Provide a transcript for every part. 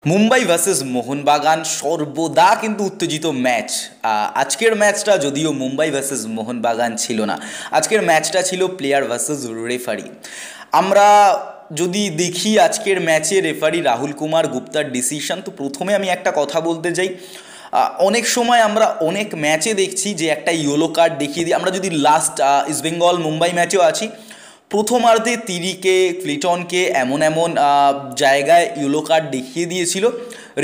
Mumbai versus Mohun Bagan সর্বদা কিন্তু উত্তেজিত ম্যাচ। আজকের ম্যাচটা যদিও মুম্বাই ভার্সেস মোহনবাগান ছিল না, আজকের ম্যাচটা ছিল প্লেয়ার ভার্সেস রেফারি। আমরা যদি দেখি আজকের ম্যাচে রেফারি রাহুল কুমার গুপ্তার ডিসিশন, তো প্রথমে আমি একটা কথা বলতে চাই। অনেক সময় আমরা অনেক ম্যাচে দেখছি যে একটা ইয়েলো কার্ড দেখিয়ে দিই। আমরা যদি লাস্ট ইস্টবেঙ্গল মুম্বাই ম্যাচেও আছি, প্রথমার্ধে তিরিকে ক্লিটনকে এমন এমন জায়গায় ইয়েলো কার্ড দেখিয়ে দিয়েছিল,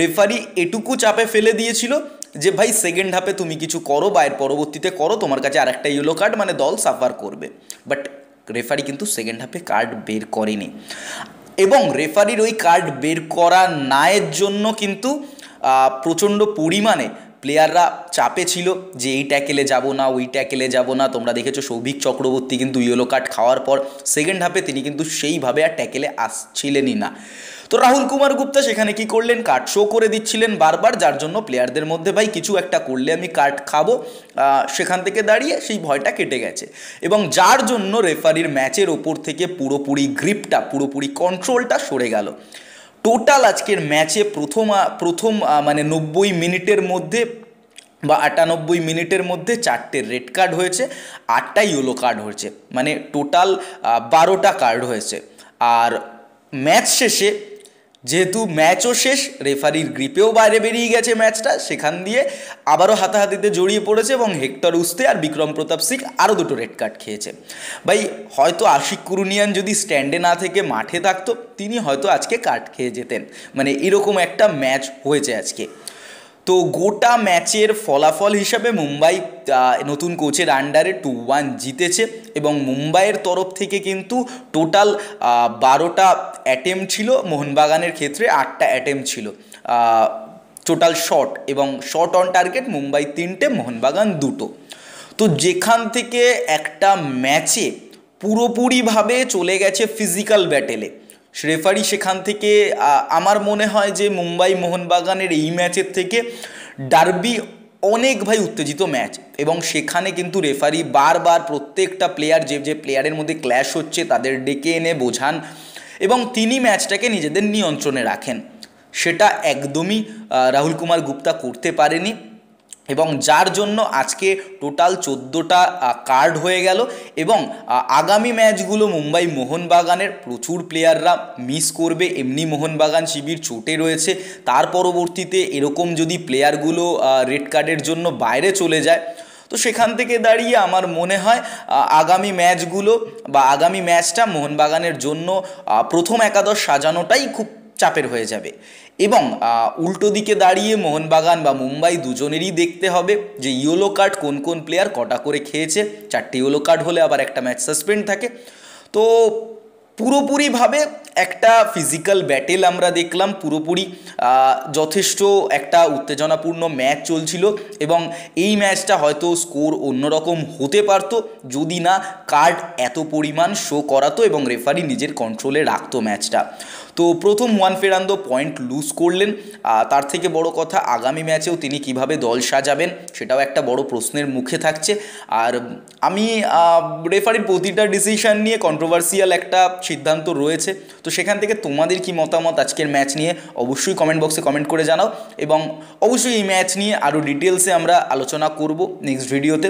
রেফারি এটুকু চাপে ফেলে দিয়েছিল যে ভাই সেকেন্ড হাফে তুমি কিছু করো বা এর পরবর্তীতে করো, তোমার কাছে আর একটা ইয়েলো কার্ড মানে দল সাফার করবে। বাট রেফারি কিন্তু সেকেন্ড হাফে কার্ড বের করেনি, এবং রেফারির ওই কার্ড বের করা নায়ের জন্য কিন্তু প্রচণ্ড পরিমাণে প্লেয়াররা চাপে ছিল যে এই ট্যাকেলে যাব না, ওই ট্যাকেলে যাব না। তোমরা দেখেছো সৌভিক চক্রবর্তী কিন্তু ইয়েলো কার্ড খাওয়ার পর সেকেন্ড হাফে তিনি কিন্তু সেইভাবে আর ট্যাকেলে আসছিলেনই না। তো রাহুল কুমার গুপ্তা সেখানে কি করলেন, কার্ড শো করে দিচ্ছিলেন বারবার, যার জন্য প্লেয়ারদের মধ্যে ভাই কিছু একটা করলে আমি কার্ড খাবো, সেখান থেকে দাঁড়িয়ে সেই ভয়টা কেটে গেছে। এবং যার জন্য রেফারির ম্যাচের ওপর থেকে পুরোপুরি গ্রিপটা, পুরোপুরি কন্ট্রোলটা সরে গেল। টোটাল আজকের ম্যাচে প্রথম মানে 90 মিনিটের মধ্যে বা 98 মিনিটের মধ্যে 4টে রেড কার্ড হয়েছে, 8টা ইয়েলো কার্ড হয়েছে, মানে টোটাল 12টা কার্ড হয়েছে। আর ম্যাচ শেষে, যেহেতু ম্যাচও শেষ, রেফারির গ্রিপেও বাইরে বেরিয়ে গেছে ম্যাচটা, সেখান দিয়ে আবারও হাতাহাতিতে জড়িয়ে পড়েছে এবং হেক্টর উস্তে আর বিক্রম প্রতাপ সিং আরও 2টো রেড কার্ড খেয়েছে। ভাই হয়তো আশিক কুরুনিয়ান যদি স্ট্যান্ডে না থেকে মাঠে থাকতো, তিনি হয়তো আজকে কার্ড খেয়ে যেতেন। মানে এরকম একটা ম্যাচ হয়েছে আজকে। তো গোটা ম্যাচের ফলাফল হিসাবে মুম্বাই নতুন কোচের আন্ডারে 2-1 জিতেছে, এবং মুম্বাইয়ের তরফ থেকে কিন্তু টোটাল 12টা অ্যাটেম্প ছিল, মোহনবাগানের ক্ষেত্রে 8টা অ্যাটেম্প ছিল টোটাল শট, এবং শট অন টার্গেট মুম্বাই 3টে, মোহনবাগান 2টো। তো যেখান থেকে একটা ম্যাচে পুরোপুরিভাবে চলে গেছে ফিজিক্যাল ব্যাটেলে, রেফারি সেখান থেকে আমার মনে হয় যে মুম্বাই মোহনবাগানের এই ম্যাচের থেকে ডার্বি অনেক ভাই উত্তেজিত ম্যাচ, এবং সেখানে কিন্তু রেফারি বারবার প্রত্যেকটা প্লেয়ার, যে যে প্লেয়ারের মধ্যে ক্ল্যাশ হচ্ছে তাদের ডেকে এনে বোঝান, এবং তিনি ম্যাচটাকে নিজেদের নিয়ন্ত্রণে রাখেন। সেটা একদমই রাহুল কুমার গুপ্তা করতে পারেনি, এবং যার জন্য আজকে টোটাল 14টা কার্ড হয়ে গেল। এবং আগামী ম্যাচগুলো মুম্বাই মোহনবাগানের প্রচুর প্লেয়াররা মিস করবে, এমনি মোহনবাগান শিবির চোটে রয়েছে, তার পরবর্তীতে এরকম যদি প্লেয়ারগুলো রেড কার্ডের জন্য বাইরে চলে যায়, তো সেখান থেকে দাঁড়িয়ে আমার মনে হয় আগামী ম্যাচগুলো বা আগামী ম্যাচটা মোহনবাগানের জন্য প্রথম একাদশ সাজানোটাই খুব চাপের হয়ে যাবে। এবং উল্টো দিকে দাঁড়িয়ে মোহনবাগান বা মুম্বাই দুজনেরই দেখতে হবে যে ইয়েলো কার্ড কোন কোন প্লেয়ার কটা করে খেয়েছে। 4টে ইয়েলো কার্ড হলে আবার একটা ম্যাচ সাসপেন্ড থাকে। তো পুরোপুরিভাবে একটা ফিজিক্যাল ব্যাটেল আমরা দেখলাম, পুরোপুরি যথেষ্ট একটা উত্তেজনাপূর্ণ ম্যাচ চলছিল, এবং এই ম্যাচটা হয়তো স্কোর অন্যরকম হতে পারতো যদি না কার্ড এত পরিমাণ শো করাতো এবং রেফারি নিজের কন্ট্রোলে রাখতো ম্যাচটা। তো প্রথম ওয়ান ফেরান্দো পয়েন্ট লুজ করলেন, তার থেকে বড় কথা আগামী ম্যাচেও তিনি কিভাবে দল সাজাবেন সেটাও একটা বড় প্রশ্নের মুখে থাকছে। আর আমি রেফারির প্রতিটা ডিসিশন নিয়ে কন্ট্রোভার্সিয়াল একটা সিদ্ধান্ত রয়েছে, তো সেখান থেকে তোমাদের কি মতামত আজকের ম্যাচ নিয়ে অবশ্যই কমেন্ট বক্সে কমেন্ট করে জানাও, এবং অবশ্যই এই ম্যাচ নিয়ে আরও ডিটেলসে আমরা আলোচনা করব নেক্সট ভিডিওতে।